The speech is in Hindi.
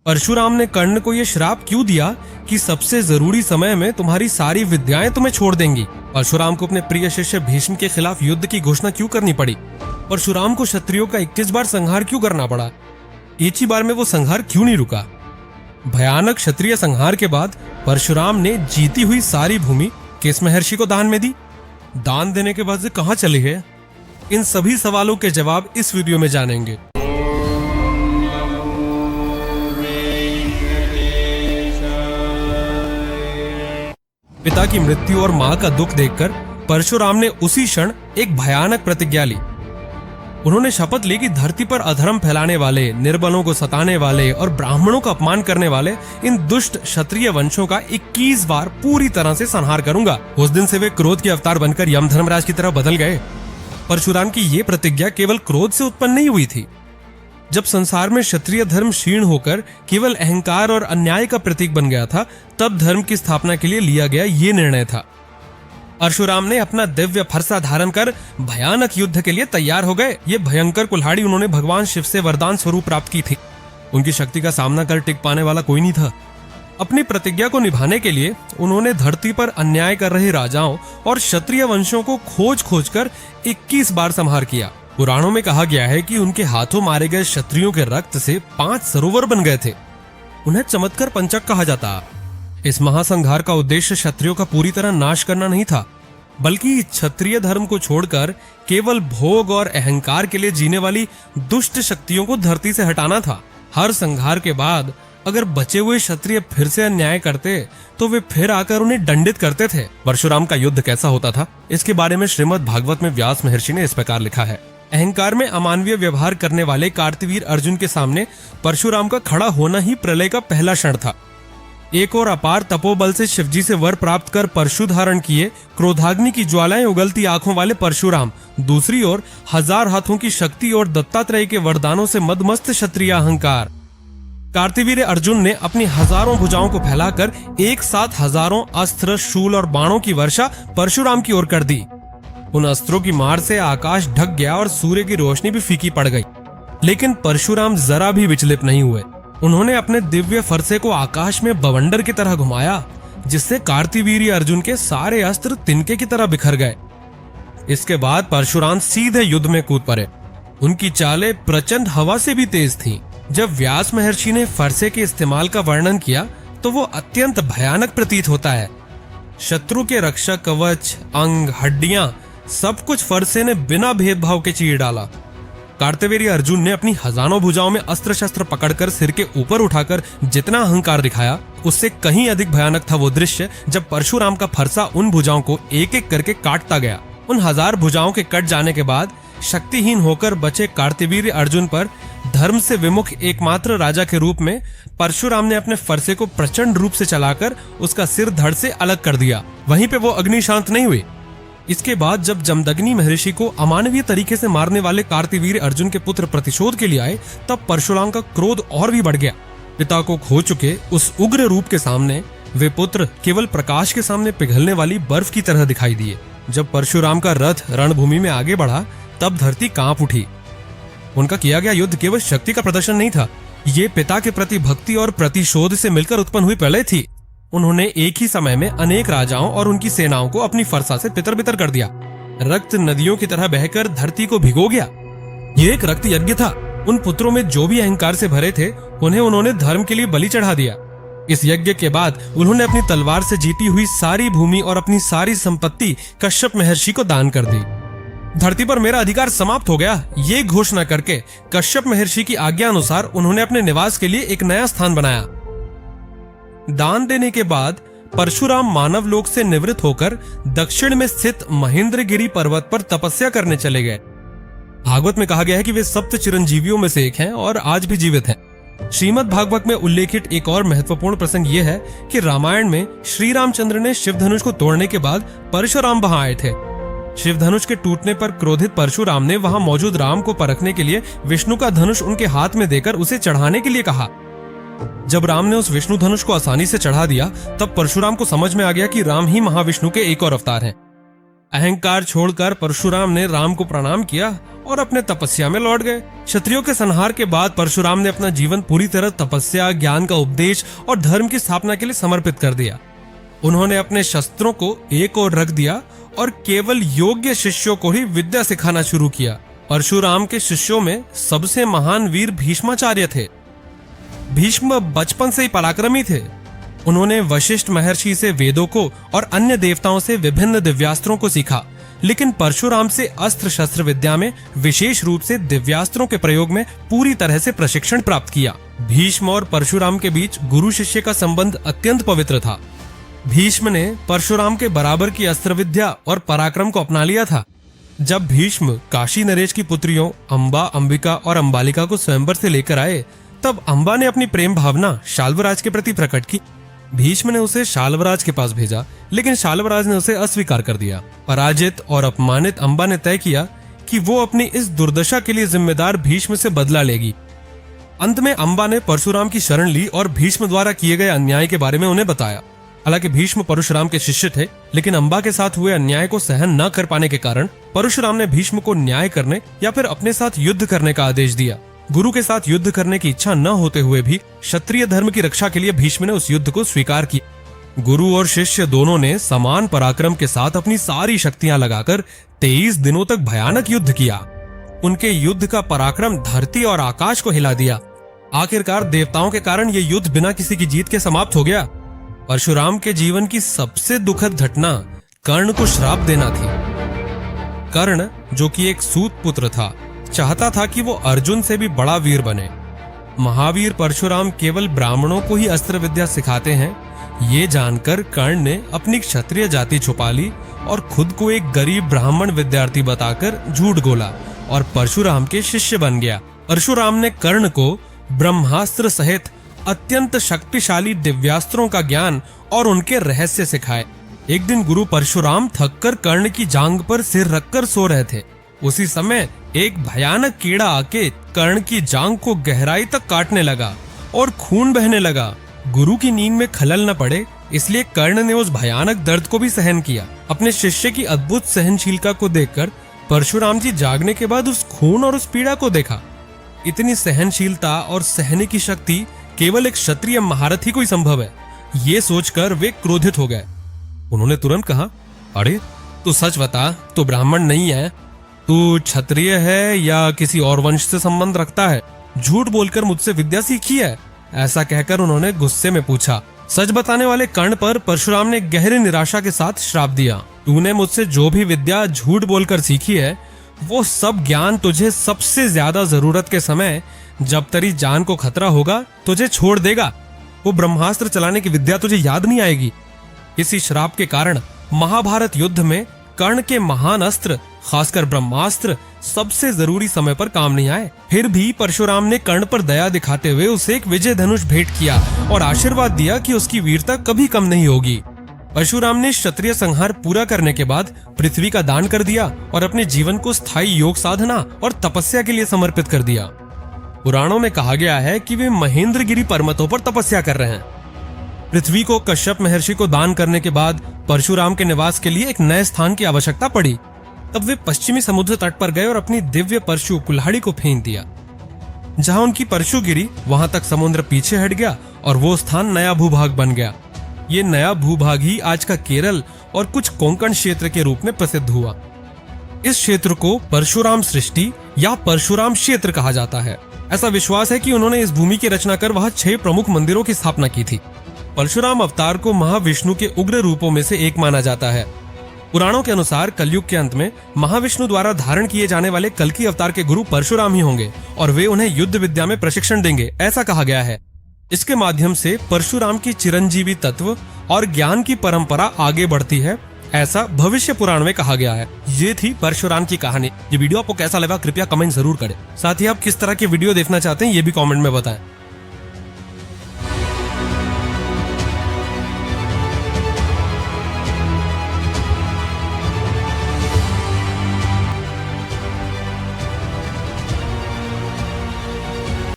परशुराम ने कर्ण को यह श्राप क्यों दिया कि सबसे जरूरी समय में तुम्हारी सारी विद्याएं तुम्हें छोड़ देंगी? परशुराम को अपने प्रिय शिष्य भीष्म के खिलाफ युद्ध की घोषणा क्यों करनी पड़ी? परशुराम को क्षत्रियों का 21 बार संहार क्यों करना पड़ा? एक ही बार में वो संहार क्यों नहीं रुका? भयानक क्षत्रिय संहार के बाद परशुराम ने जीती हुई सारी भूमि किस महर्षि को दान में दी? दान देने के बाद से कहां चले गए? इन सभी सवालों के जवाब इस वीडियो में जानेंगे। पिता की मृत्यु और मां का दुख देखकर परशुराम ने उसी क्षण एक भयानक प्रतिज्ञा ली। उन्होंने शपथ ली कि धरती पर अधर्म फैलाने वाले, निर्बलों को सताने वाले और ब्राह्मणों का अपमान करने वाले इन दुष्ट क्षत्रिय वंशों का 21 बार पूरी तरह से संहार करूंगा। उस दिन से वे क्रोध के अवतार बनकर यम धर्मराज की तरह बदल गए। परशुराम की ये प्रतिज्ञा केवल क्रोध से उत्पन्न नहीं हुई थी। जब संसार में क्षत्रिय धर्म क्षीण होकर केवल अहंकार और अन्याय का प्रतीक बन गया था, तब धर्म की स्थापना के लिए लिया गया ये निर्णय था। परशुराम ने अपना दिव्य फरसा धारण कर भयानक युद्ध के लिए तैयार हो गए। ये भयंकर कुल्हाड़ी उन्होंने भगवान शिव से वरदान स्वरूप प्राप्त की थी। उनकी शक्ति का सामना कर टिक पाने वाला कोई नहीं था। अपनी प्रतिज्ञा को निभाने के लिए उन्होंने धरती पर अन्याय कर रहे राजाओं और क्षत्रिय वंशों को खोज खोज कर 21 बार संहार किया। पुराणों में कहा गया है कि उनके हाथों मारे गए क्षत्रियों के रक्त से 5 सरोवर बन गए थे। उन्हें चमत्कार पंचक कहा जाता। इस महासंहार का उद्देश्य क्षत्रियों का पूरी तरह नाश करना नहीं था, बल्कि क्षत्रिय धर्म को छोड़कर केवल भोग और अहंकार के लिए जीने वाली दुष्ट शक्तियों को धरती से हटाना था। हर संहार के बाद अगर बचे हुए क्षत्रिय फिर से अन्याय करते तो वे फिर आकर उन्हें दंडित करते थे। परशुराम का युद्ध कैसा होता था, इसके बारे में श्रीमद् भागवत में व्यास महर्षि ने इस प्रकार लिखा है। अहंकार में अमानवीय व्यवहार करने वाले कार्तवीर अर्जुन के सामने परशुराम का खड़ा होना ही प्रलय का पहला क्षण था। एक और अपार तपोबल से शिवजी से वर प्राप्त कर परशु धारण किए क्रोधाग्नि की ज्वालाएं उगलती आंखों वाले परशुराम, दूसरी ओर 1000 हाथों की शक्ति और दत्तात्रेय के वरदानों से मदमस्त क्षत्रिय अहंकार। कार्तवीर अर्जुन ने अपनी हजारों भुजाओं को फैलाकर एक साथ हजारों अस्त्र, शूल और बाणों की वर्षा परशुराम की ओर कर दी। उन अस्त्रों की मार से आकाश ढक गया और सूर्य की रोशनी भी फीकी पड़ गई। लेकिन परशुराम जरा भी विचलित नहीं हुए। उन्होंने अपने दिव्य फरसे को आकाश में बवंडर की तरह घुमाया, जिससे कार्तवीर्य अर्जुन के सारे अस्त्र तिनके की तरह बिखर गए। इसके बाद परशुराम सीधे युद्ध में कूद पड़े। उनकी चालें प्रचंड हवा से भी तेज थीं। जब व्यास महर्षि ने फरसे के इस्तेमाल का वर्णन किया तो वो अत्यंत भयानक प्रतीत होता है। शत्रु के रक्षक कवच, अंग, हड्डियां सब कुछ फरसे ने बिना भेदभाव के चीर डाला। कार्तवीर्य अर्जुन ने अपनी हजारों भुजाओं में अस्त्र शस्त्र पकड़कर सिर के ऊपर उठाकर जितना अहंकार दिखाया, उससे कहीं अधिक भयानक था वो दृश्य जब परशुराम का फरसा उन भुजाओं को एक एक करके काटता गया। उन 1000 भुजाओं के कट जाने के बाद शक्तिहीन होकर बचे कार्तवीर्य अर्जुन पर धर्म से विमुख एकमात्र राजा के रूप में परशुराम ने अपने फरसे को प्रचंड रूप से चलाकर उसका सिर धड़ से अलग कर दिया। वहीं पे वो अग्नि शांत नहीं हुई। इसके बाद जब जमदग्नि महर्षि को अमानवीय तरीके से मारने वाले कार्तवीर्य अर्जुन के पुत्र प्रतिशोध के लिए आए, तब परशुराम का क्रोध और भी बढ़ गया। पिता को खो चुके उस उग्र रूप के सामने वे पुत्र केवल प्रकाश के सामने पिघलने वाली बर्फ की तरह दिखाई दिए। जब परशुराम का रथ रणभूमि में आगे बढ़ा, तब धरती कांप उठी। उनका किया गया युद्ध केवल शक्ति का प्रदर्शन नहीं था, ये पिता के प्रति भक्ति और प्रतिशोध से मिलकर उत्पन्न हुई प्रलय थी। उन्होंने एक ही समय में अनेक राजाओं और उनकी सेनाओं को अपनी फरसा से तितर बितर कर दिया। रक्त नदियों की तरह बहकर धरती को भिगो गया। ये एक रक्त यज्ञ था। उन पुत्रों में जो भी अहंकार से भरे थे, उन्हें उन्होंने धर्म के लिए बलि चढ़ा दिया। इस यज्ञ के बाद उन्होंने अपनी तलवार से जीती हुई सारी भूमि और अपनी सारी संपत्ति कश्यप महर्षि को दान कर दी। धरती पर मेरा अधिकार समाप्त हो गया, ये घोषणा करके कश्यप महर्षि की आज्ञा अनुसार उन्होंने अपने निवास के लिए एक नया स्थान बनाया। दान देने के बाद परशुराम मानव लोक से निवृत्त होकर दक्षिण में स्थित महेंद्रगिरी पर्वत पर तपस्या करने चले गए। भागवत में कहा गया है कि वे सप्त चिरंजीवियों में से एक हैं और आज भी जीवित हैं। श्रीमद् भागवत में उल्लेखित एक और महत्वपूर्ण प्रसंग यह है कि रामायण में श्री रामचंद्र ने शिव धनुष को तोड़ने के बाद परशुराम वहां आए थे। शिव धनुष के टूटने पर क्रोधित परशुराम ने वहां मौजूद राम को परखने के लिए विष्णु का धनुष उनके हाथ में देकर उसे चढ़ाने के लिए कहा। जब राम ने उस विष्णु धनुष को आसानी से चढ़ा दिया, तब परशुराम को समझ में आ गया कि राम ही महाविष्णु के एक और अवतार हैं। अहंकार छोड़कर परशुराम ने राम को प्रणाम किया और अपने तपस्या में लौट गए। क्षत्रियों के संहार के बाद परशुराम ने अपना जीवन पूरी तरह तपस्या, ज्ञान का उपदेश और धर्म की स्थापना के लिए समर्पित कर दिया। उन्होंने अपने शस्त्रों को एक ओर रख दिया और केवल योग्य शिष्यों को ही विद्या सिखाना शुरू किया। परशुराम के शिष्यों में सबसे महान वीर भीष्माचार्य थे। भीष्म बचपन से ही पराक्रमी थे। उन्होंने वशिष्ठ महर्षि से वेदों को और अन्य देवताओं से विभिन्न दिव्यास्त्रों को सीखा, लेकिन परशुराम से अस्त्र शस्त्र विद्या में, विशेष रूप से दिव्यास्त्रों के प्रयोग में पूरी तरह से प्रशिक्षण प्राप्त किया। भीष्म और परशुराम के बीच गुरु शिष्य का संबंध अत्यंत पवित्र था। भीष्म ने परशुराम के बराबर की अस्त्र विद्या और पराक्रम को अपना लिया था। जब भीष्म काशी नरेश की पुत्रियों अंबा, अंबिका और अंबालिका को स्वयंवर से लेकर आए, तब अंबा ने अपनी प्रेम भावना शाल्वराज के प्रति प्रकट की। भीष्म ने उसे शाल्वराज के पास भेजा, लेकिन शाल्वराज ने उसे अस्वीकार कर दिया। पराजित और अपमानित अंबा ने तय किया कि वो अपनी इस दुर्दशा के लिए जिम्मेदार भीष्म से बदला लेगी। अंत में अंबा ने परशुराम की शरण ली और भीष्म द्वारा किए गए अन्याय के बारे में उन्हें बताया। हालांकि भीष्म परशुराम के शिष्य थे, लेकिन अंबा के साथ हुए अन्याय को सहन न कर पाने के कारण परशुराम ने भीष्म को न्याय करने या फिर अपने साथ युद्ध करने का आदेश दिया। गुरु के साथ युद्ध करने की इच्छा न होते हुए भी क्षत्रिय धर्म की रक्षा के लिए भीष्म ने उस युद्ध को स्वीकार किया। गुरु और शिष्य दोनों ने समान पराक्रम के साथ अपनी सारी शक्तियां लगाकर 23 दिनों तक भयानक युद्ध किया। उनके युद्ध का पराक्रम धरती और आकाश को हिला दिया। आखिरकार देवताओं के कारण यह युद्ध बिना किसी की जीत के समाप्त हो गया। परशुराम के जीवन की सबसे दुखद घटना कर्ण को श्राप देना थी। कर्ण, जो कि एक सूत पुत्र था, चाहता था कि वो अर्जुन से भी बड़ा वीर बने। महावीर परशुराम केवल ब्राह्मणों को ही अस्त्र विद्या सिखाते हैं, ये जानकर कर्ण ने अपनी क्षत्रिय जाति छुपा ली और खुद को एक गरीब ब्राह्मण विद्यार्थी बताकर झूठ बोला और परशुराम के शिष्य बन गया। परशुराम ने कर्ण को ब्रह्मास्त्र सहित अत्यंत शक्तिशाली दिव्यास्त्रों का ज्ञान और उनके रहस्य सिखाए। एक दिन गुरु परशुराम थककर कर्ण की जांघ पर सिर रखकर सो रहे थे। उसी समय एक भयानक कीड़ा आके कर्ण की जांघ को गहराई तक काटने लगा और खून बहने लगा। गुरु की नींद में खलल न पड़े, इसलिए कर्ण ने उस भयानक दर्द को भी सहन किया। अपने शिष्य की अद्भुत सहनशीलता को देखकर परशुराम जी जागने के बाद उस खून और उस पीड़ा को देखा। इतनी सहनशीलता और सहने की शक्ति केवल एक क्षत्रिय महारथी को ही संभव है। ये सोचकर वे क्रोधित हो गए। उन्होंने तुरंत कहा, अरे तू सच बता, तू ब्राह्मण नहीं है, तू क्षत्रिय है या किसी और वंश से संबंध रखता है? झूठ बोलकर मुझसे विद्या सीखी है? ऐसा कहकर उन्होंने गुस्से में पूछा। सच बताने वाले कर्ण पर परशुराम ने गहरी निराशा के साथ श्राप दिया। तूने मुझसे जो भी विद्या झूठ बोलकर सीखी है, वो सब ज्ञान तुझे सबसे ज्यादा जरूरत के समय, जब तेरी जान को खतरा होगा, तुझे छोड़ देगा। वो ब्रह्मास्त्र चलाने की विद्या तुझे याद नहीं आएगी। इसी श्राप के कारण महाभारत युद्ध में कर्ण के महान अस्त्र, खासकर ब्रह्मास्त्र, सबसे जरूरी समय पर काम नहीं आए। फिर भी परशुराम ने कर्ण पर दया दिखाते हुए उसे एक विजय धनुष भेंट किया और आशीर्वाद दिया कि उसकी वीरता कभी कम नहीं होगी। परशुराम ने क्षत्रिय संहार पूरा करने के बाद पृथ्वी का दान कर दिया और अपने जीवन को स्थायी योग साधना और तपस्या के लिए समर्पित कर दिया। पुराणों में कहा गया है कि वे महेंद्रगिरी पर्वतों पर तपस्या कर रहे हैं। पृथ्वी को कश्यप महर्षि को दान करने के बाद परशुराम के निवास के लिए एक नए स्थान की आवश्यकता पड़ी। तब वे पश्चिमी समुद्र तट पर गए और अपनी दिव्य परशु कुल्हाड़ी को फेंक दिया। जहां उनकी परशु गिरी, वहां तक समुद्र पीछे हट गया और वो स्थान नया भूभाग बन गया। ये नया भूभाग ही आज का केरल और कुछ कोंकण क्षेत्र के रूप में प्रसिद्ध हुआ। इस क्षेत्र को परशुराम सृष्टि या परशुराम क्षेत्र कहा जाता है। ऐसा विश्वास है कि उन्होंने इस भूमि की रचना कर वहां 6 प्रमुख मंदिरों की स्थापना की थी। परशुराम अवतार को महाविष्णु के उग्र रूपों में से एक माना जाता है। पुराणों के अनुसार कलयुग के अंत में महाविष्णु द्वारा धारण किए जाने वाले कल्कि अवतार के गुरु परशुराम ही होंगे और वे उन्हें युद्ध विद्या में प्रशिक्षण देंगे, ऐसा कहा गया है। इसके माध्यम से परशुराम की चिरंजीवी तत्व और ज्ञान की परंपरा आगे बढ़ती है, ऐसा भविष्य पुराण में कहा गया है। ये थी परशुराम की कहानी। ये वीडियो आपको कैसा लगा कृपया कमेंट जरूर करें। साथ ही आप किस तरह की वीडियो देखना चाहते हैं ये भी कमेंट में बताएं।